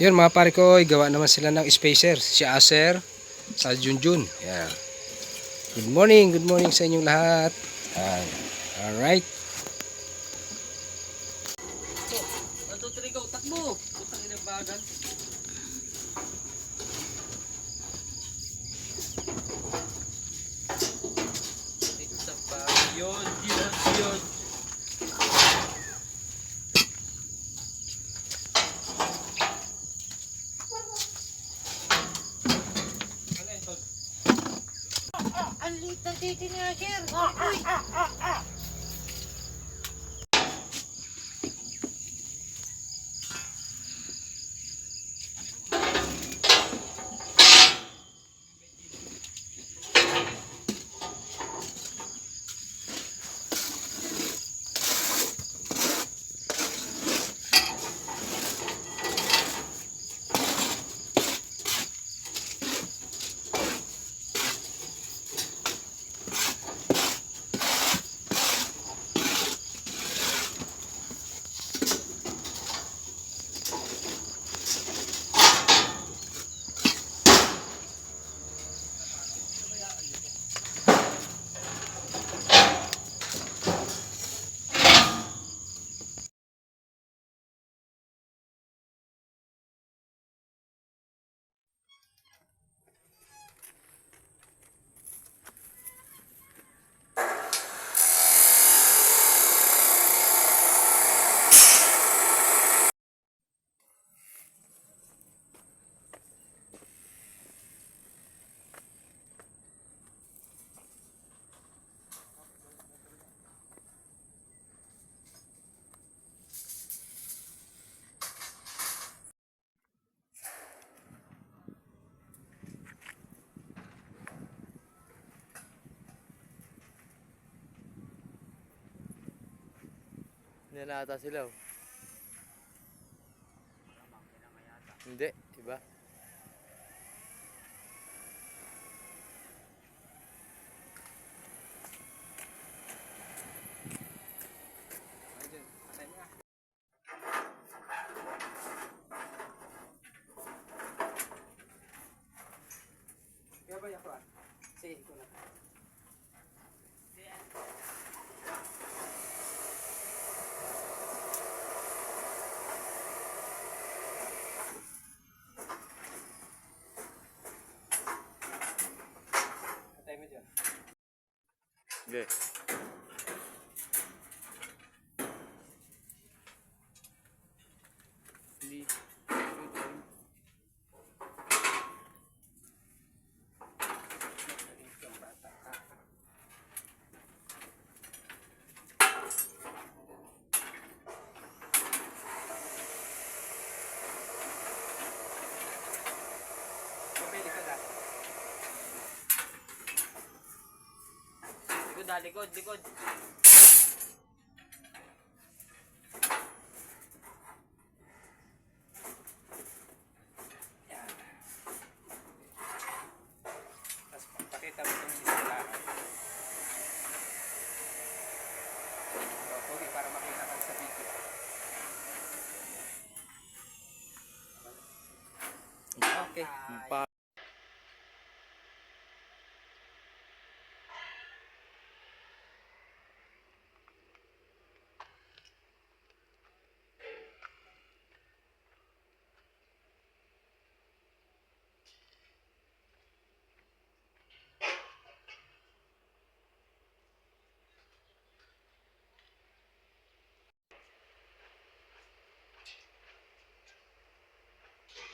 Yun mga pare ko, gawa naman sila ng spacer. Si Acer sa Junjun. Yan. Good morning sa inyong lahat. Yan. Alright. Ito trigo, takbo. Putang ina bagal. Isa pa. Yun. Ang liit na titi niya, sir. Uy! Nilata sila. Hindi, iba. Sige, ito na. Patay mo dyan. Okay. Likod. Tapos pakita mo itong istilaan. Okay, para makita ka sa video. Okay.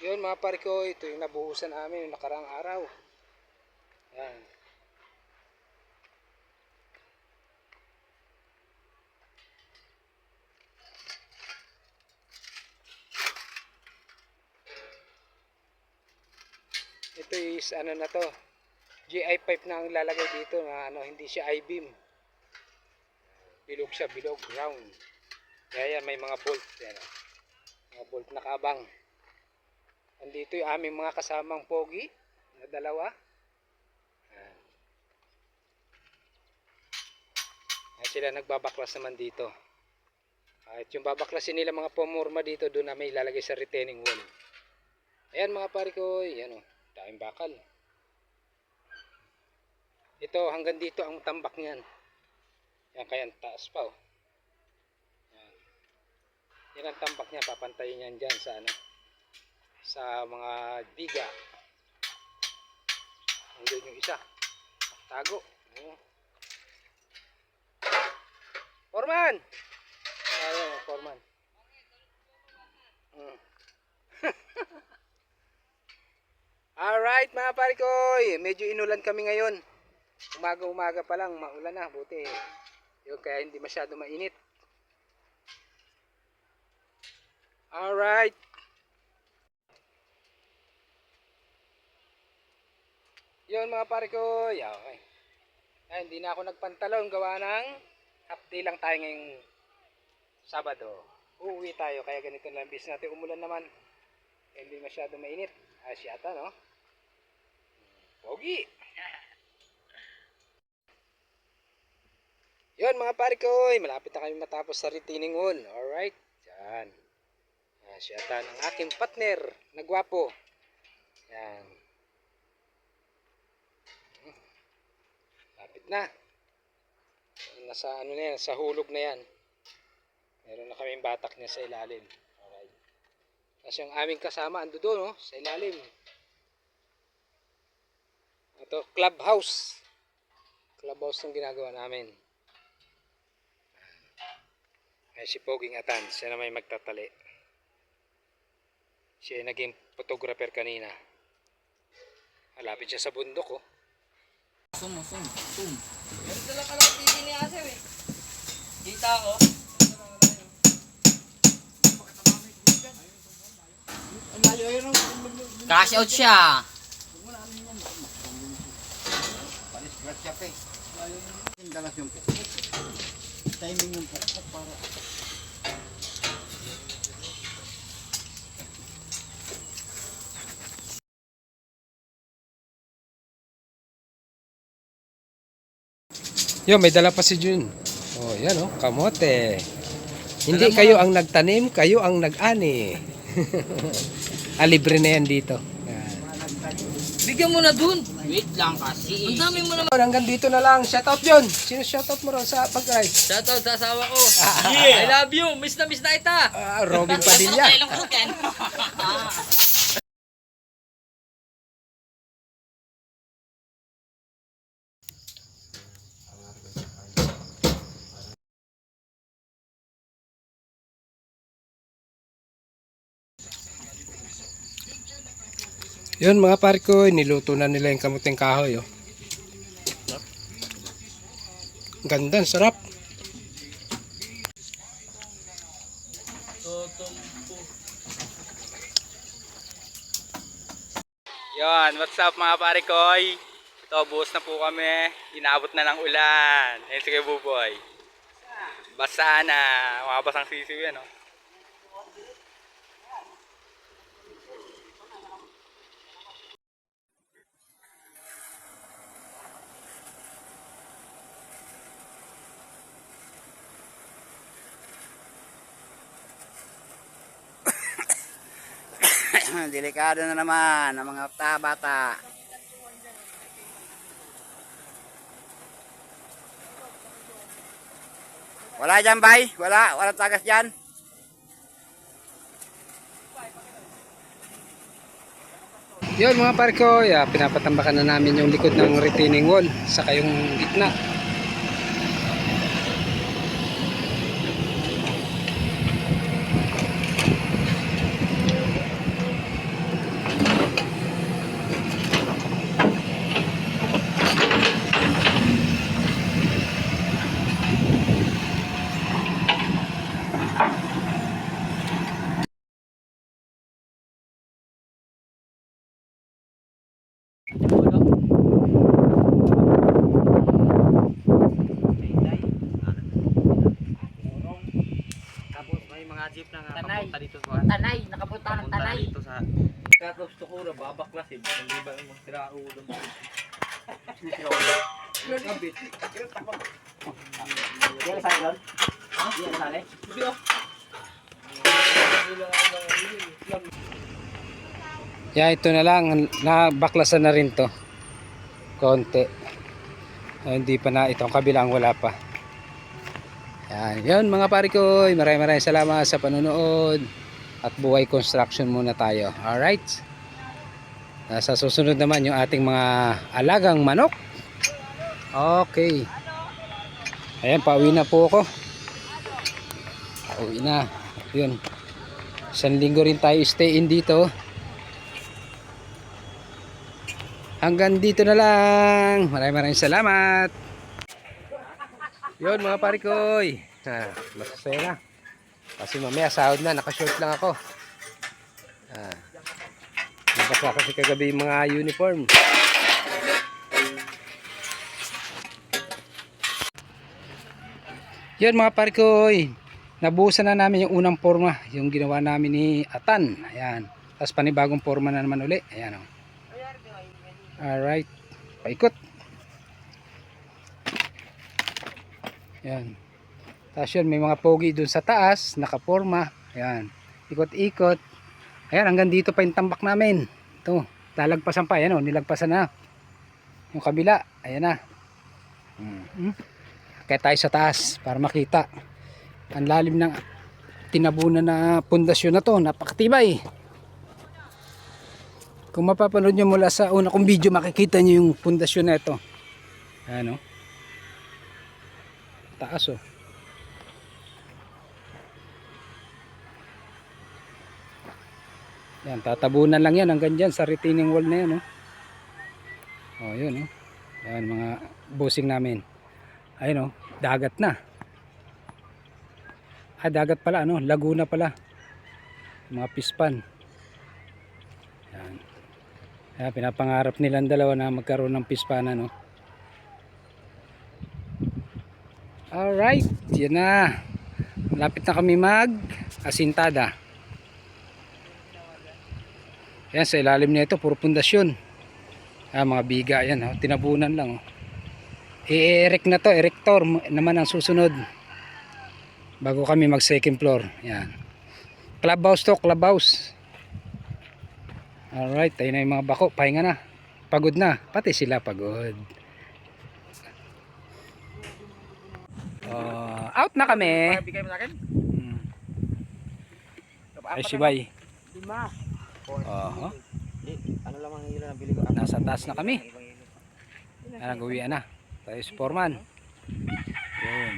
Yun mga pare ko, ito yung nabuhusan namin yung nakaraang araw. Yan. Ito is ano na to, GI pipe na ang ilalagay dito na ano, hindi siya I-beam. Bilog siya, bilog, round. Kaya yan, may mga bolt. Yan, mga bolt na kaabang. Andito yung aming mga kasamang pogi na dalawa. At sila nagbabaklas naman dito. At yung babaklasin nila mga pumurma dito, doon na may ilalagay sa retaining wall. Ayan mga pare ko, yan o, daming bakal. Ito hanggang dito ang tambak niyan. Yan kaya ang taas pa oh. Yan. Yan ang tambak niya, papantayin niyan dyan sa ano, sa mga diga. Hanggang yung isa. Tago. Oh. Foreman! Ayan, Foreman. Alright mga pare ko, medyo inulan kami ngayon. Umaga pa lang, maulan na, buti. Yun, kaya hindi masyado mainit. Alright. Yun mga pare ko, yeah, okay. Ay, hindi na ako nagpantalon, gawa ng half day lang tayo ngayong Sabado. Uuwi tayo, kaya ganito lang bis natin. Umulan naman, hindi masyado mainit. Yata, no? Pogi! Yun mga pare ko, malapit na kami matapos sa retaining wall. Alright, yan. Yata ng aking partner na gwapo. Yan. Lapit na. Nasa ano na yan, sa hulog na yan. Meron na kaming batak niya sa ilalim. Alright. Tapos yung aming kasama ando doon, no? Sa ilalim. Ito, clubhouse. Clubhouse yung ginagawa namin. Ay si Poging Atan, siya na may magtatali. Siya ay naging photographer kanina. Malapit siya sa bundok, oh. Zoom. Meron dala ka lang TV ni Asew eh. Kita ko. Cash out siya. Timing yung pokpok para Yo, may dala pa si Jun. Oh, yan oh, kamote. Hindi kayo ang nagtanim, kayo ang nag-ani. Libre na yan dito. Yan. Bigyan mo na dun. Wait lang kasi. Ang dami mo naman. Hanggang dito na lang. Shoutout Jun. Sino shoutout mo ron sa pag-ride? Shoutout sa asawa ko. Yeah. I love you. Miss na kita. Robin Padilla. Yun mga pare ko, niluto na nila yung kamuting kahoy. Oh. Ganda, sarap. Yun, what's up mga pare ko? Ito, buhos na po kami. Inabot na ng ulan. Ayun sige buboy. Basa na. Mga basang sisiw yan. Oh. delikado na naman ang mga bata. Wala dyan, bay? Wala tagas dyan? Yun mga pare ko, pinapatambakan na namin yung likod ng retaining wall saka yung gitna. Tapos may mga jeep na nga papunta dito sa Tanay, nakapunta ng tanay. dito sa kaya gusto ko na babaklasin. Hindi ba yung sira ulo mo? Kabit. Yan sa ilon? Yan sa ilon? Yeah, ito na lang. Nabaklasan na rin to. Konti. Hindi pa na. Itong kabilang wala pa. Yan. Yun mga pare ko. Maraming salamat sa panonood. At buhay construction muna tayo. Alright. Sa susunod naman yung ating mga alagang manok. Okay. Ayan, pauwi na po ako. Pauwi na. Yun. 1 linggo rin tayo stay in dito. Hanggang dito na lang. Maraming salamat. Yun mga parikoy. Masasaya na. Kasi mamaya sahod na. Nakashort lang ako. Nabasa kasi kagabi yung mga uniform. Yun mga parikoy. Nabuhusan na namin yung unang forma. Yung ginawa namin ni Atan. Ayan. Tapos panibagong forma na naman uli. Ayan o. Alright. Paikot. Ayan. Tapos yun, may mga pogi dun sa taas. Nakaporma. Ayan. Ikot-ikot. Ayan, hanggang dito pa yung tambak namin. Ito. Lalagpasan pa. Ayan o. Nilagpasan na. Yung kabila. Ayan na. Kaya tayo sa taas para makita. Ang lalim ng tinabunan na pundasyon na to. Napakatibay. Kung mapapanood nyo mula sa una kong video, makikita nyo yung pundasyon na ito. Ayan o. Taas o. Yan, tatabunan lang yan hanggang dyan sa retaining wall na yan o. O yun o. Yan mga bossing namin. Ayun o, dagat na. Dagat pala ano, Laguna pala. Mga pispan. Yan. Kaya pinapangarap nilang dalawa na magkaroon ng pispanan, no? Alright, yan na. Malapit na kami mag-asintada. Yan, sa ilalim nito puro pundasyon. Mga biga, yan, oh, tinabunan lang. Oh. I-erect na to, erector naman ang susunod. Bago kami mag second floor. Yan. Clubhouse to, clubhouse. Alright, tayo na yung mga bako. Pahinga na. Pagod na. Pati sila pagod. Out na kami. Bigay mo sa akin? Ay, sibay. 5. Ano lang ang hila ng bili ko? Nasa taas na kami. Nag-uwian na. Tayo si Foreman. Yun.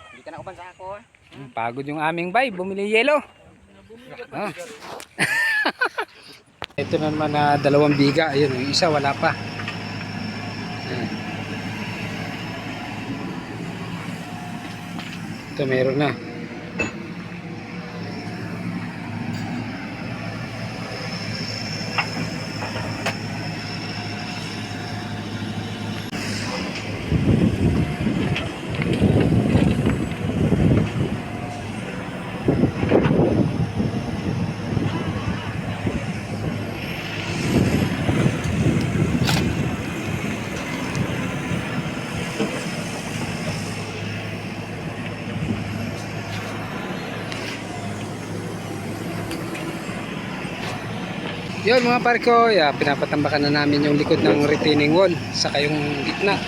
Hindi ka na uban sa ako. Pagod yung aming bay. Bumili yelo. Ito na naman na 2 biga. Ayun, yung isa wala pa. Ayan. Ito meron na. Yun mga pare ko, pinapatambakan na namin yung likod ng retaining wall saka yung gitna.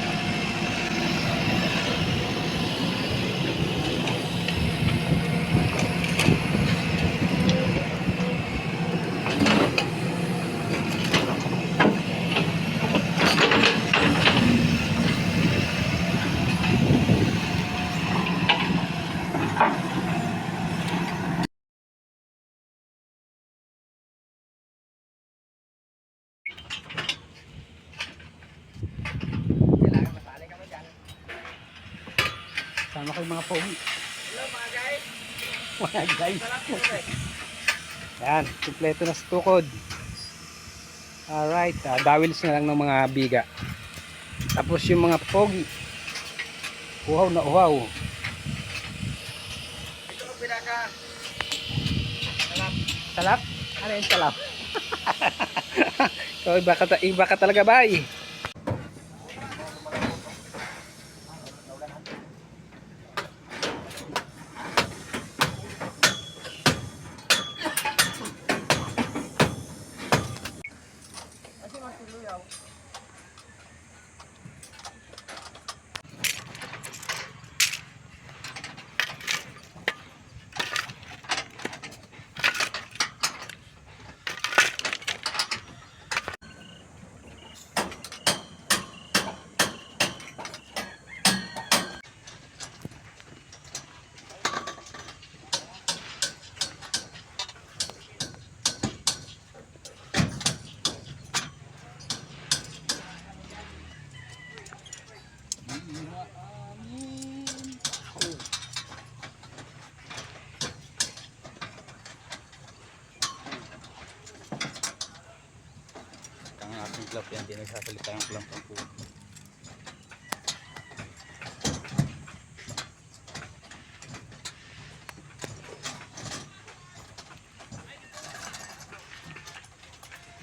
Sama kayo mga pogi. Hello mga guys. Mga guys. Yan, kumpleto na sa tukod. Alright, dawils na lang ng mga biga. Tapos yung mga pogi. Uhaw na uhaw. Ito ang pinaka. Salap? Ano yung salap? So, iba ka talaga ba eh? Ang ating club yan, di nagsasalita yung club ng puno.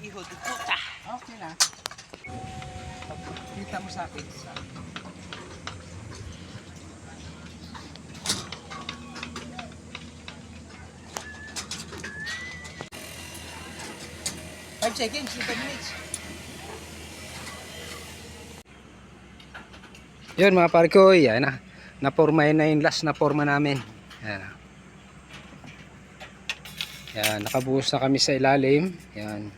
Iho de puta. Okay na. Kita mo sa akin. Five seconds, 10 minutes. Yun mga pare ko, yan na. Napormahin na yung last na forma namin. Yan. Yan, nakabuhos na kami sa ilalim. Yan.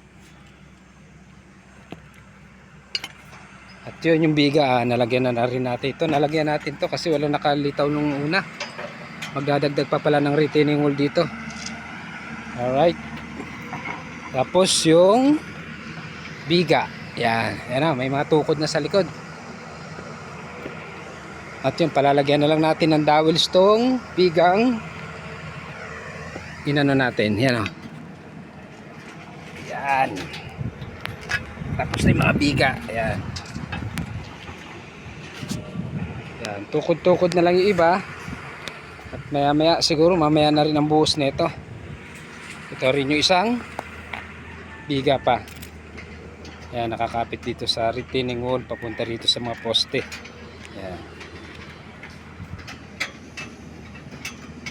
At yun yung biga, nalagyan na rin natin ito. Nalagyan natin to kasi wala nakalitaw nung una. Magdadagdag pa pala ng retaining wall dito. Alright. Tapos yung biga. Yan. Yan na, may mga tukod na sa likod. At yun, palalagyan na lang natin ng dowels tong bigang inano natin. Yan o. Yan. Tapos na yung mga biga. Yan. Yan. Tukod-tukod na lang yung iba. At maya-maya siguro mamaya na rin ang buhos nito. Ito rin yung isang biga pa. Yan, nakakapit dito sa retaining wall papunta rito sa mga poste. Yan.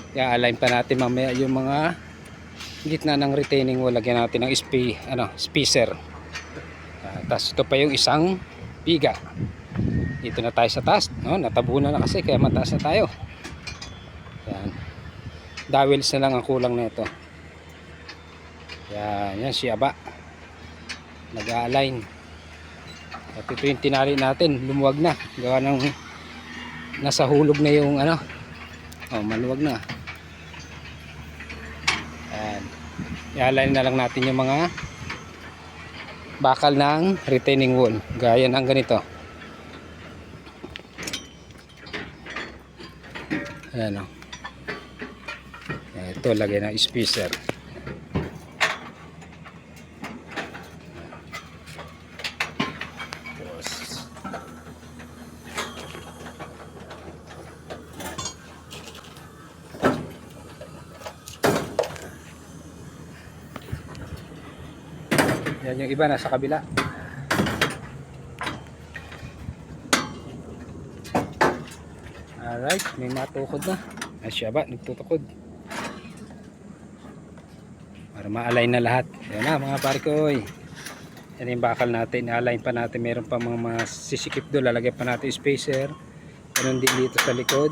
I-align pa natin mamaya yung mga gitna ng retaining wall. Lagyan natin ng spacer. Tapos ito pa yung isang biga. Dito na tayo sa taas, no? Natabunan na kasi kaya mataas na tayo. Yan. Dowels na lang ang kulang nito. Yan, yan si Aba. Nag-align. At ito yung tinali natin, lumuwag na. Gawa ng nasa hulog na yung maluwag na. Yan. I-align na lang natin yung mga bakal ng retaining wall. Gaya ng ganito. Ayan o. Ito, lagay ng spacer. Yan yung iba nasa kabila. Alright, may matukod na. Ay siya ba, nagtutukod. Para ma-align na lahat. Yan na mga pare ko. Yan yung bakal natin. I-align pa natin. Meron pa mga sisikip doon. Lalagyan pa natin spacer. Ganun din dito sa likod.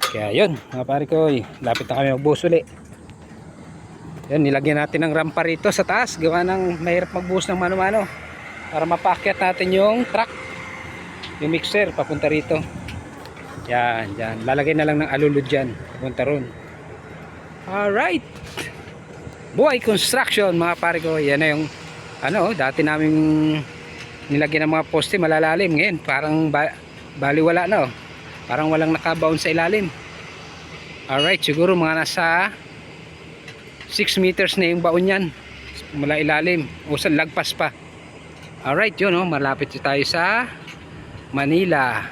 Kaya yun mga pare ko. Lapit na kami magbuhos uli. Yan, nilagyan natin ng rampa rito sa taas. Gawa ng mahirap magbuhos ng mano-mano. Para mapakyat natin yung truck. Yung mixer papunta rito. Yan, yan. Lalagay na lang ng alulod dyan. Punta ron. Alright. Buhay construction mga pare ko. Yan na yung dati namin nilagyan ng mga poste malalalim. Ngayon parang baliwala na. Parang walang nakabaon sa ilalim. Alright, siguro mga nasa 6 meters na yung baon yan. Mula ilalim. O sa lagpas pa. Alright, yun malapit tayo sa Manila.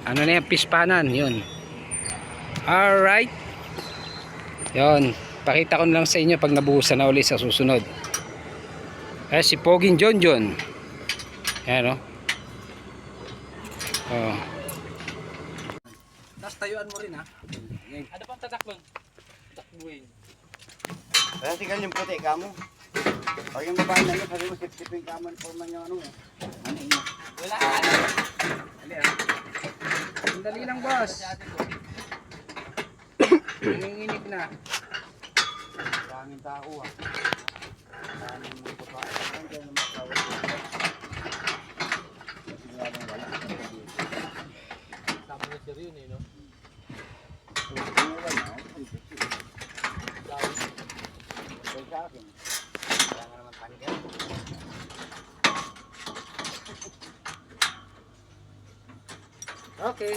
Ano na yan, Pispanan, yun. Alright. Yun, pakita ko na lang sa inyo pag nabuhusan na ulit sa susunod. Si Poging Jonjon. Ayan oh. Tapos tayuan mo rin ha. Ano pang tatakbang? Takbuhin. Kaya sigal yung puti kamo. Pag yung babae na yun, sabi mo sip-sipin kamo po man yung Wala ka ano. Dali ha. Sandali lang boss. Nanginginig na. Daming tao Daming mga babae. Ang gano'n naman tawag. Sigladong wala. Tama na siya rin no? Sa akin. Kaya nga naman tanggal. Okay.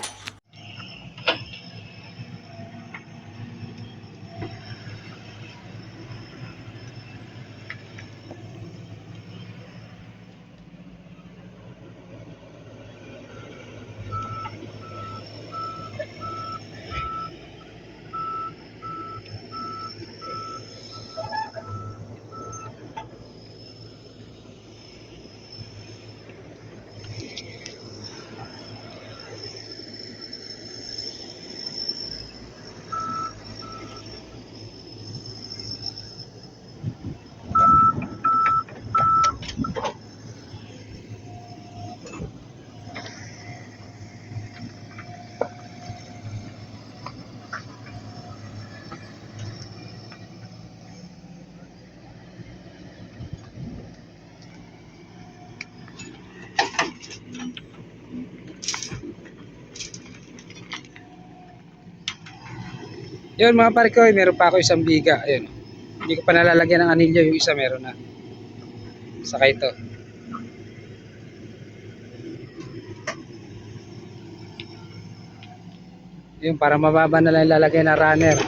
Yun mga pare ko, meron pa ako isang biga. Ayun. Hindi ko pa nalalagyan ng anilyo, yung isa meron na. Saka ito. Yun, para mababa na lang ilalagay na runner.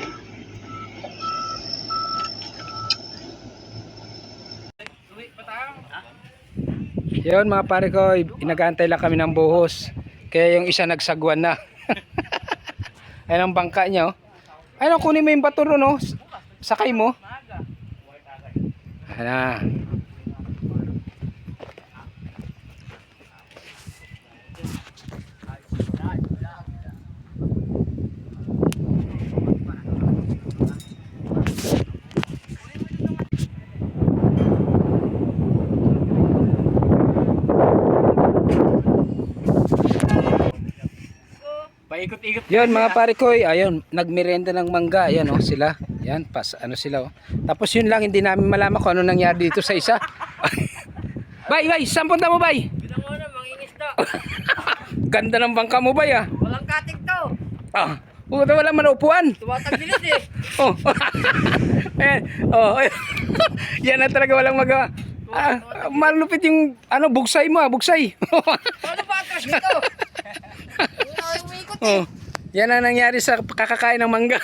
Yun mga pare ko, inagantay lang kami ng buhos. Kaya yung isa nagsagwan na. Ayun ang bangka niya, oh. Ayun, kunin mo yung bato ron, oh. Sakay mo. Ayan na. Paikot-ikot. Yun mga pare ko, ayun, nagmerenda ng mangga, ayan oh, sila. Yan, ano sila oh. Tapos yun lang, hindi namin malaman kung ano nangyari dito sa isa. Bay, saan punta mo, bay? Bilang mo na, mangingisda. Ganda ng bangka mo, bay, ah. Walang katig to. Ah, walang manaupuan. Tumatagilid eh. Oh. Ayan, oh. Yan na talaga walang magawa. Malupit yung ano, bugsay mo, bugsay. Ano pa atras dito? Ay, umikot eh. Oh. Yan ang nangyari sa kakakain ng mangga.